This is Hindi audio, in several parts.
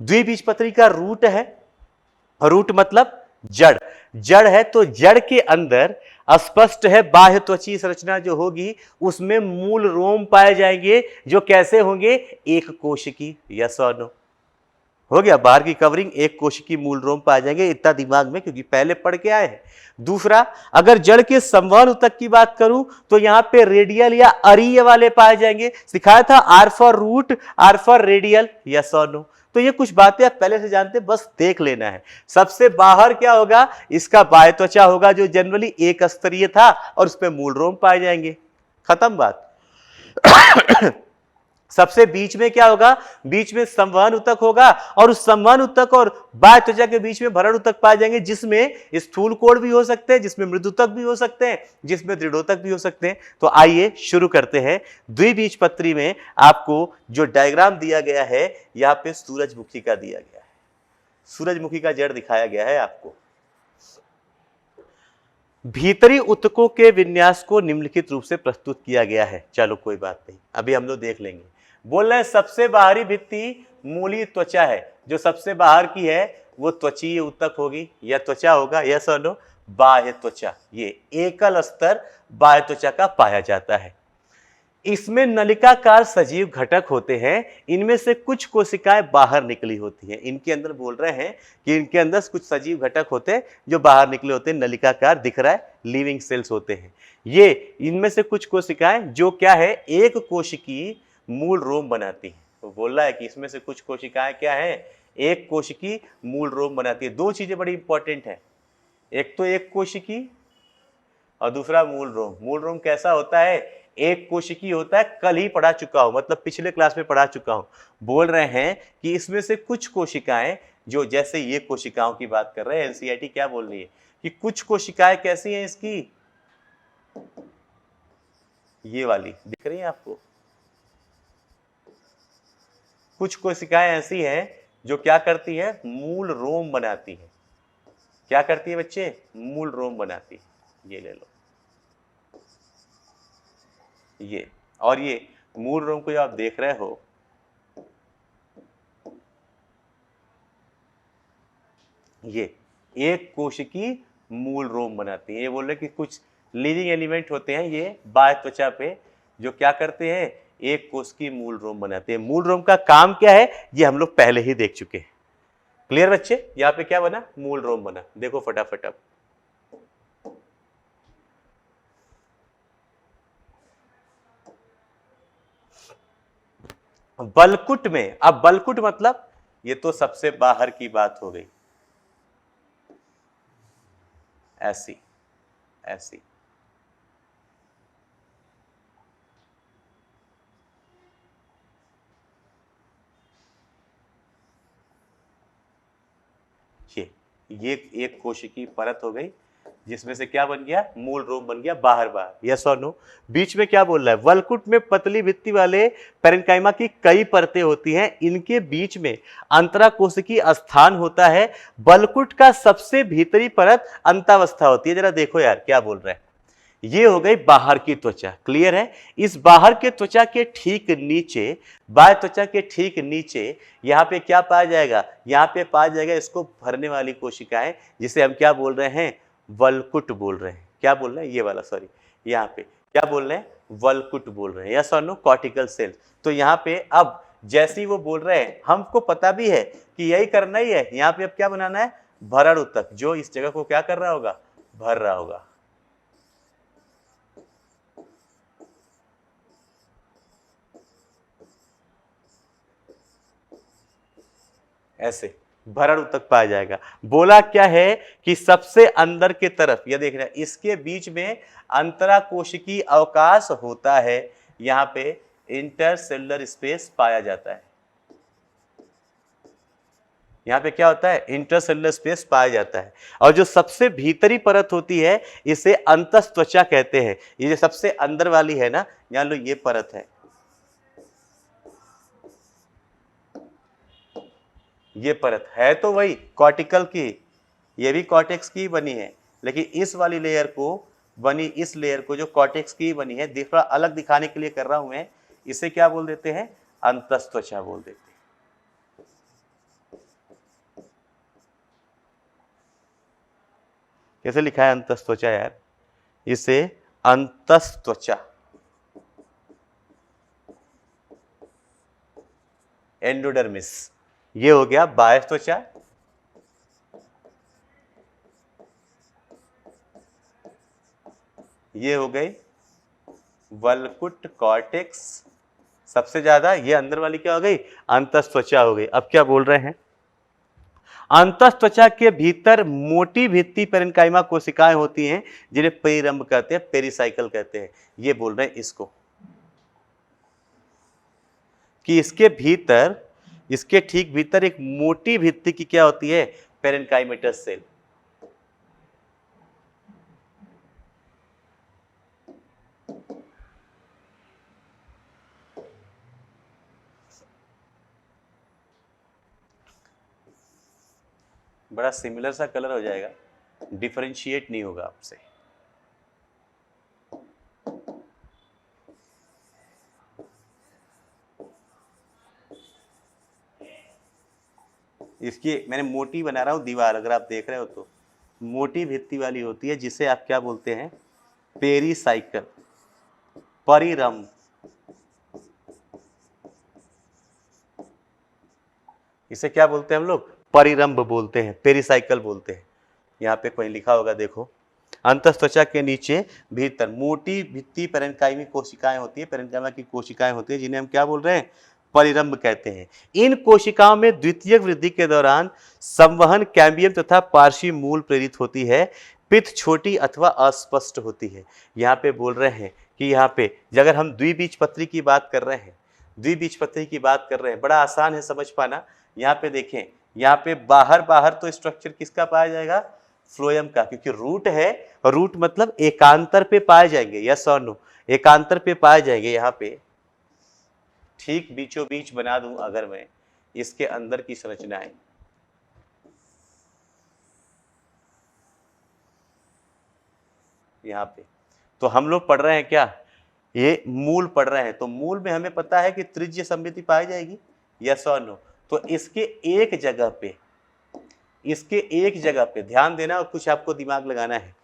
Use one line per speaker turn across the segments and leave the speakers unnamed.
द्विबीजपत्री का रूट है, रूट मतलब जड़, जड़ है तो जड़ के अंदर स्पष्ट है बाह्य त्वचीय संरचना जो होगी उसमें मूल रोम पाए जाएंगे जो कैसे होंगे, एक कोशिकी। यस और नो, हो गया। बाहर की कवरिंग एक कोशिकी मूल रोम पाए जाएंगे, इतना दिमाग में क्योंकि पहले पढ़ के आए हैं। दूसरा, अगर जड़ के संवहन ऊतक की बात करूं तो यहां पे रेडियल या अरीय वाले पाए जाएंगे, सिखाया था R for root, R for radial. Yes और नो, तो ये कुछ बातें आप पहले से जानते, बस देख लेना है। सबसे बाहर क्या होगा, इसका बाह्य त्वचा होगा जो जनरली एक स्तरीय था और उसमें मूल रोम पाए जाएंगे, खत्म बात। सबसे बीच में क्या होगा, बीच में संवहन ऊतक होगा और उस संवहन ऊतक और बाह्य त्वचा के बीच में भरण ऊतक पाए जाएंगे जिसमें स्थूल कोण भी हो सकते हैं, जिसमें मृदुतक भी हो सकते हैं, जिसमें दृढ़ोतक भी हो सकते हैं। तो आइए शुरू करते हैं। द्विबीजपत्री में आपको जो डायग्राम दिया गया है यहां पे सूरजमुखी का दिया गया है, सूरजमुखी का जड़ दिखाया गया है आपको। भीतरी ऊतकों के विन्यास को निम्नलिखित रूप से प्रस्तुत किया गया है। चलो कोई बात नहीं, अभी हम लोग देख लेंगे। बोल रहे हैं सबसे बाहरी भित्ति मूलीय त्वचा है, जो सबसे बाहर की है वो त्वचीय ऊतक होगी या त्वचा होगा। यस और नो, बाह्य त्वचा, ये एकल स्तर बाह्य त्वचा का पाया जाता है। इसमें नलिकाकार सजीव घटक होते हैं, इनमें से कुछ कोशिकाएं बाहर निकली होती हैं। इनके अंदर बोल रहे हैं कि इनके अंदर कुछ सजीव घटक होते हैं जो बाहर निकले होते हैं, नलिकाकार दिख रहा है, लिविंग सेल्स होते हैं ये। इनमें से कुछ कोशिकाएं जो क्या है, एक कोशिकी मूल रोम बनाती है। तो बोल रहा है कि इसमें से कुछ कोशिकाएं क्या है, एक कोशिकी मूल रोम बनाती है। दो चीजें बड़ी इंपॉर्टेंट है, एक तो एक कोशिकी और दूसरा मूल रोम। मूल रोम कैसा होता है, एक कोशिकी होता है, कल ही पढ़ा चुका हूं, मतलब पिछले क्लास में पढ़ा चुका हूं। बोल रहे हैं कि इसमें से कुछ कोशिकाएं जो, जैसे ये कोशिकाओं की बात कर रहे हैं, एनसीईआरटी क्या बोल रही है कि कुछ कोशिकाएं कैसी हैं इसकी, ये वाली दिख रही है आपको। कुछ कोशिकाएं ऐसी हैं जो क्या करती है, मूल रोम बनाती है। क्या करती है बच्चे, मूल रोम बनाती है। ये ले लो, ये, और ये मूल रोम को जो आप देख रहे हो, ये एक कोशिकी मूल रोम बनाती है। ये बोल रहे कि कुछ लिविंग एलिमेंट होते हैं ये बाह्य त्वचा पे जो क्या करते हैं, एक कोशिकी मूल रोम बनाते हैं। मूल रोम का काम क्या है ये हम लोग पहले ही देख चुके हैं। क्लियर बच्चे, यहां पे क्या बना, मूल रोम बना। देखो फटाफट अब बलकुट में, अब बलकुट मतलब ये तो सबसे बाहर की बात हो गई, ऐसी ऐसी। ये एक कोशिकी परत हो गई जिसमें से क्या बन गया, मूल रोम बन गया बाहर बाहर। यस और नो। बीच में क्या बोल रहा है, वलकुट में पतली भित्ति वाले पेरेन्काइमा की कई परतें होती हैं, इनके बीच में अंतराकोशिकी स्थान होता है। वलकुट का सबसे भीतरी परत अंतावस्था होती है। जरा देखो यार क्या बोल रहा है, ये हो गई बाहर की त्वचा, क्लियर है। इस बाहर के त्वचा के ठीक नीचे, बाह्य त्वचा के ठीक नीचे यहाँ पे क्या पाया जाएगा, यहाँ पे पाया जाएगा इसको भरने वाली कोशिकाएं, जिसे हम क्या बोल रहे हैं, वलकुट बोल रहे हैं। क्या बोल रहे हैं, ये वाला, सॉरी, यहाँ पे क्या बोल रहे हैं, वलकुट बोल रहे हैं। यस और नो, कॉर्टिकल सेल। तो यहाँ पे अब जैसे ही वो बोल रहे हैं, हमको पता भी है कि यही करना ही है। यहाँ पे अब क्या बनाना है, भरण ऊतक, जो इस जगह को क्या कर रहा होगा, भर रहा होगा। ऐसे भरण ऊतक पाया जाएगा। बोला क्या है कि सबसे अंदर के तरफ, यह देख रहे हैं, इसके बीच में अंतराकोशिकीय अवकाश होता है। यहां पे इंटरसेलुलर स्पेस पाया जाता है। यहां पे क्या होता है, इंटरसेलुलर स्पेस पाया जाता है। और जो सबसे भीतरी परत होती है इसे अंतस्त्वचा कहते हैं। ये जो सबसे अंदर वाली है ना, मान लो ये परत है, ये परत है तो वही कॉर्टिकल की, ये भी कॉर्टेक्स की बनी है, लेकिन इस वाली लेयर को बनी, इस लेयर को जो कॉर्टेक्स की बनी है, थोड़ा अलग दिखाने के लिए कर रहा हूं मैं, इसे क्या बोल देते हैं, अंतस्त्वचा बोल देते हैं। कैसे लिखा है अंतस्त्वचा यार, इसे अंतस्त्वचा, एंडोडर्मिस। ये हो गया बाह्य त्वचा, ये हो गई वल्कुट कॉर्टेक्स, सबसे ज्यादा ये अंदर वाली क्या हो गई, अंतस्त्वचा हो गई। अब क्या बोल रहे हैं, अंतस्त्वचा के भीतर मोटी भित्ति पेरेन्काइमा कोशिकाएं होती हैं जिन्हें पेरिरंभ कहते हैं, पेरिसाइकल कहते हैं। ये बोल रहे हैं इसको कि इसके भीतर, इसके ठीक भीतर एक मोटी भित्ति की क्या होती है, पेरेन्काइमेटस सेल। बड़ा सिमिलर सा कलर हो जाएगा, डिफरेंशिएट नहीं होगा आपसे। इसकी मैंने मोटी बना रहा हूं दीवार, अगर आप देख रहे हो तो मोटी भित्ति वाली होती है जिसे आप क्या बोलते हैं, पेरिसाइकल, परिरंभ। इसे क्या बोलते हैं हम लोग, परिरंभ बोलते हैं, पेरिसाइकल बोलते हैं। यहाँ पे कोई लिखा होगा देखो, अंतस्त्वचा के नीचे भीतर मोटी भित्ति पेरेन्काइमी कोशिकाएं होती है, पेरेन्काइमा की कोशिकाएं होती है जिन्हें हम क्या बोल रहे हैं, परिरंभ कहते हैं। इन कोशिकाओं में द्वितीयक वृद्धि के दौरान संवहन कैम्बियम तथा पार्श्वी मूल प्रेरित होती है, पित्त छोटी अथवा अस्पष्ट होती है। यहाँ पे बोल रहे हैं कि यहाँ पे अगर हम द्विबीजपत्री की बात कर रहे हैं, द्विबीजपत्री की बात कर रहे हैं, बड़ा आसान है समझ पाना। यहाँ पे देखें, यहाँ पे बाहर बाहर तो स्ट्रक्चर किसका पाया जाएगा, फ्लोएम का, क्योंकि रूट है, रूट मतलब एकांतर पे पाए जाएंगे, यस और नो, एकांतर पे पाए जाएंगे। यहाँ पे ठीक बीचों बीच बना दूं अगर मैं इसके अंदर की संरचनाएं, यहाँ पे तो हम लोग पढ़ रहे हैं क्या, ये मूल पढ़ रहे हैं, तो मूल में हमें पता है कि त्रिज्य सममिति पाई जाएगी, यस और नो। तो इसके एक जगह पे, इसके एक जगह पे ध्यान देना और कुछ आपको दिमाग लगाना है,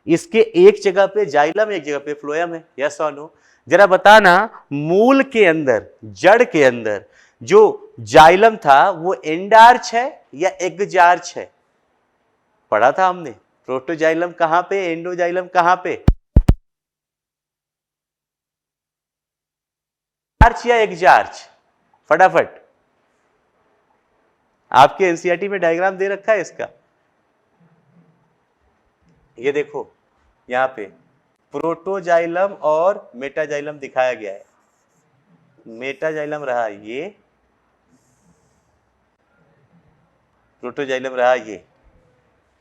इसके एक जगह पे जाइलम, एक जगह पे फ्लोएम है, यस और नो। जरा बताना, मूल के अंदर, जड़ के अंदर जो जाइलम था वो एंडार्च है या एग्जार्च है, पढ़ा था हमने, प्रोटोजाइलम कहां पे, एंडोजाइलम कहां पे, आर्च या एग्जार्च, फटाफट। आपके एनसीईआरटी में डायग्राम दे रखा है इसका, ये देखो यहाँ पे प्रोटोजाइलम और मेटाजाइलम दिखाया गया है। मेटाजाइलम रहा ये, प्रोटोजाइलम रहा ये।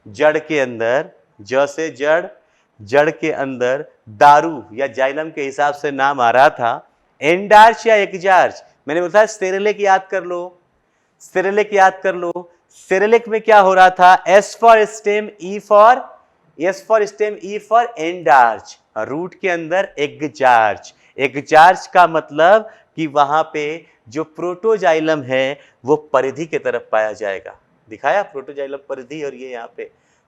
जड़ के अंदर, ज से जड़, जड़ के अंदर दारू या जाइलम के हिसाब से नाम आ रहा था, एंडार्च या एग्जार्च। मैंने बोला सेरेलेक याद कर लो, सेरेलेक याद कर लो। सेरेलेक में क्या हो रहा था, S for stem, E for, S for stem, E for endarch, रूट के अंदर एग्जार्च। एग्जार्च का मतलब कि वहां पे जो प्रोटोजाइलम है वो परिधि की तरफ पाया जाएगा, दिखाया प्रोटोजाइलम परिधि, और ये यहाँ पे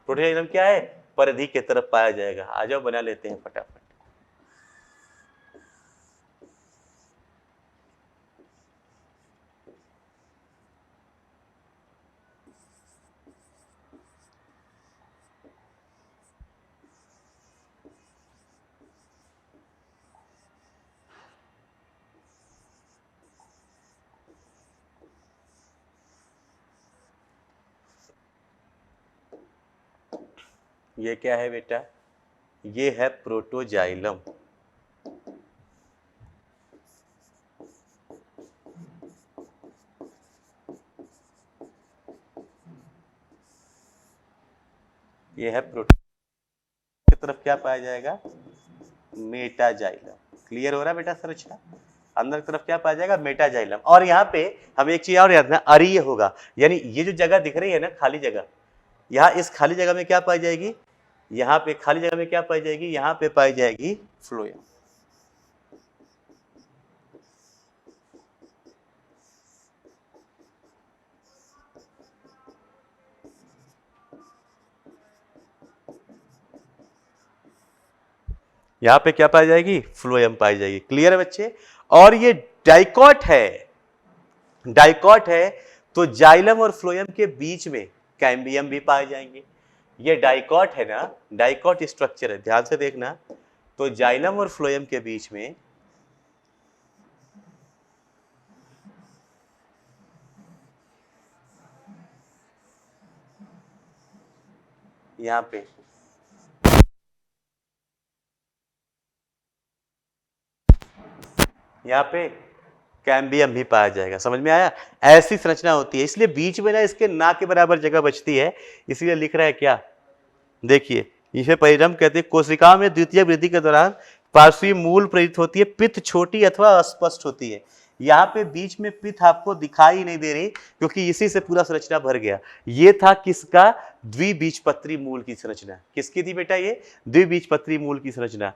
प्रोटोजाइलम क्या है, परिधि की तरफ पाया जाएगा। आ जाओ बना लेते हैं फटाफट। ये क्या है बेटा, ये है प्रोटोजाइलम। ये है प्रोटो की तरफ क्या पाया जाएगा, मेटाजाइलम। क्लियर हो रहा है बेटा संरचना, अंदर की तरफ क्या पाया जाएगा, मेटाजाइलम। और यहाँ पे हमें एक चीज और याद रखना, अरीय होगा, यानी ये जो जगह दिख रही है ना खाली जगह, यहाँ इस खाली जगह में क्या पाई जाएगी, यहाँ पे खाली जगह में क्या पाई जाएगी, यहाँ पे पाई जाएगी फ्लोएम। यहां पे क्या पाई जाएगी, फ्लोएम पाई जाएगी। क्लियर है बच्चे। और ये डाइकॉट है, डाइकॉट है तो जाइलम और फ्लोएम के बीच में कैम्बियम भी पाए जाएंगे। ये डाइकॉट है ना, डाइकॉट स्ट्रक्चर है, ध्यान से देखना। तो जाइलम और फ्लोएम के बीच में यहां पे कैम्बियम भी पाया जाएगा। समझ में आया, ऐसी संरचना होती है। इसलिए बीच में ना इसके ना के बराबर जगह बचती है, इसलिए लिख रहा है क्या, देखिए इसे परिरंभ कहते हैं। कोशिका में द्वितीय वृद्धि के दौरान पार्श्वीय मूल प्रेरित होती है, पित्त छोटी अथवा अस्पष्ट होती है। यहाँ पे बीच में पित्त आपको दिखाई नहीं दे रही क्योंकि इसी से पूरा संरचना भर गया। ये था किसका, द्विबीजपत्री मूल की संरचना। किसकी थी बेटा, ये द्विबीजपत्री मूल की संरचना।